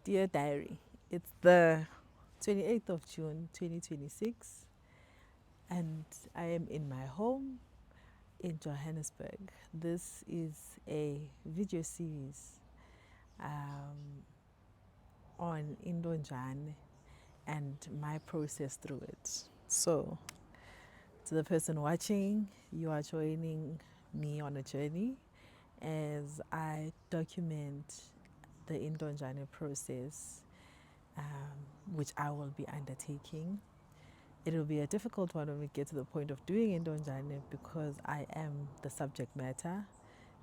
Dear Diary, it's the 28th of June 2026, and I am in my home in Johannesburg. This is a video series on Intonjane and my process through it. So, to the person watching, you are joining me on a journey as I document the Intonjane process, which I will be undertaking. It will be a difficult one when we get to the point of doing Intonjane because I am the subject matter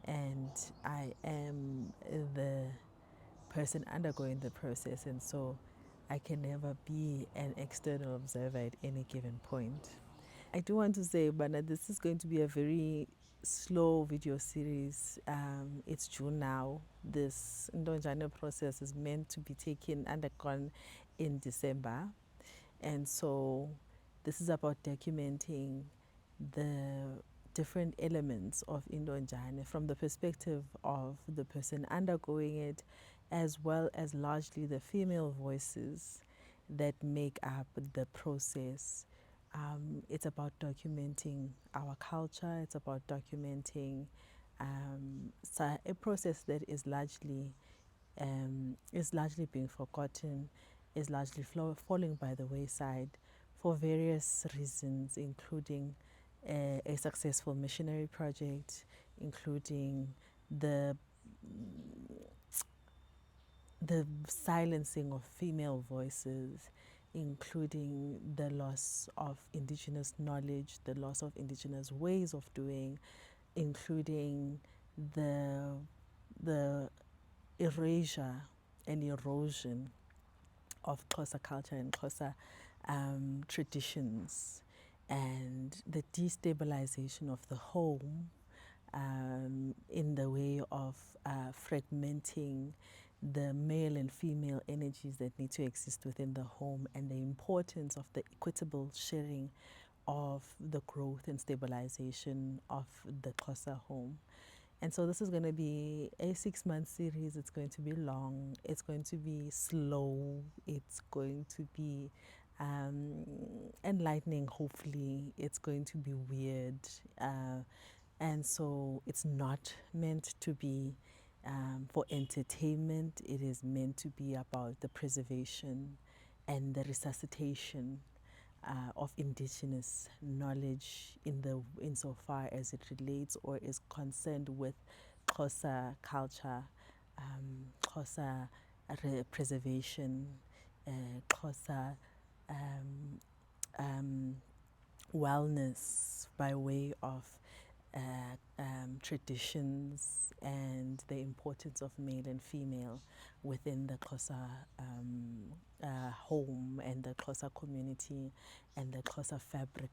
and I am the person undergoing the process, and so I can never be an external observer at any given point. I do want to say, Bana, this is going to be a very slow video series. It's June now. This Intonjane process is meant to be undergone in December. And so this is about documenting the different elements of Intonjane from the perspective of the person undergoing it, as well as largely the female voices that make up the process. It's about documenting our culture. It's about documenting a process that is largely being forgotten, is largely falling by the wayside for various reasons, including a successful missionary project, including the silencing of female voices, including the loss of indigenous knowledge, the loss of indigenous ways of doing, including the erasure and erosion of Xhosa culture and Xhosa traditions, and the destabilization of the home in the way of fragmenting the male and female energies that need to exist within the home, and the importance of the equitable sharing of the growth and stabilization of the Xhosa home. And so this is going to be a 6-month series. It's going to be long. It's going to be slow. It's going to be enlightening, hopefully. It's going to be weird. And so it's not meant to be for entertainment. It is meant to be about the preservation and the resuscitation of indigenous knowledge insofar as it relates or is concerned with Xhosa culture, Xhosa preservation, Xhosa um, um, wellness by way of traditions and the importance of male and female within the Xhosa home and the Xhosa community and the Xhosa fabric.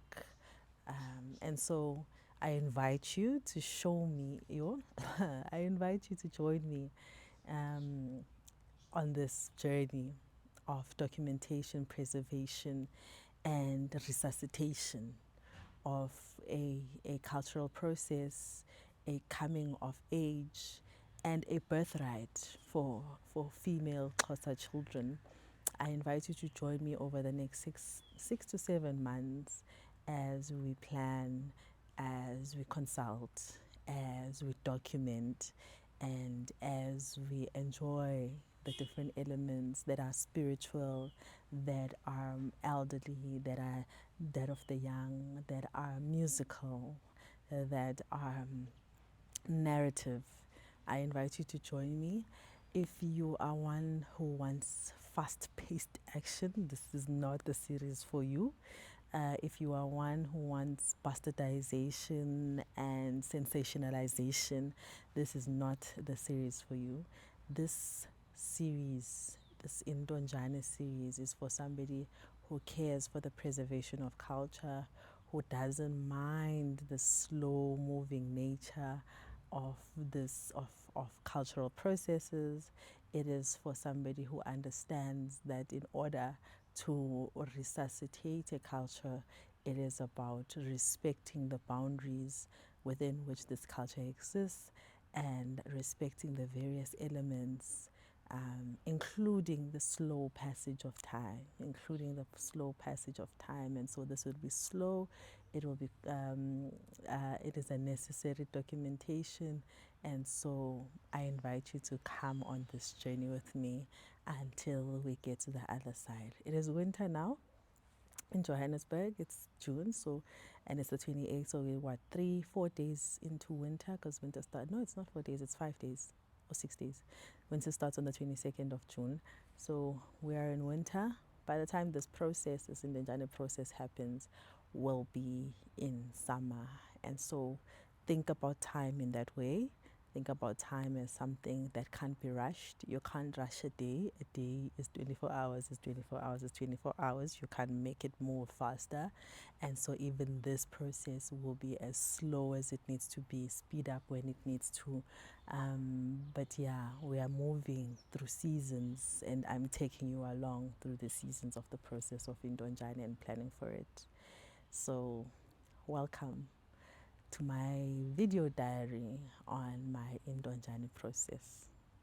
And so I invite you to show me I invite you to join me on this journey of documentation, preservation, and resuscitation of a cultural process, a coming of age, and a birthright for female Xhosa children. I invite you to join me over the next six to 7 months as we plan, as we consult, as we document, and as we enjoy the different elements that are spiritual, that are elderly, that are that of the young, that are musical, that are narrative. I invite you to join me. If you are one who wants fast paced action, this is not the series for you. If you are one who wants bastardization and sensationalization, this is not the series for you. This series, this Intonjane series, is for somebody who cares for the preservation of culture, who doesn't mind the slow moving nature of of cultural processes. It is for somebody who understands that in order to resuscitate a culture, it is about respecting the boundaries within which this culture exists and respecting the various elements including the slow passage of time, And so this will be slow. It will be. It is a necessary documentation, and so I invite you to come on this journey with me until we get to the other side. It is winter now in Johannesburg. It's June, and it's the 28th, so we're 4 days into winter, because winter starts, no, it's not 4 days, it's 5 days or 6 days. Winter starts on the 22nd of June, so we are in winter. By the time this Intonjane process happens, we'll be in summer. And so think about time in that way. Think about time as something that can't be rushed. You can't rush a day. A day is 24 hours, is 24 hours, is 24 hours. You can't make it move faster. And so even this process will be as slow as it needs to be, speed up when it needs to. But yeah, we are moving through seasons, and I'm taking you along through the seasons of the process of Intonjane and planning for it. So welcome to my video diary on my Intonjane process.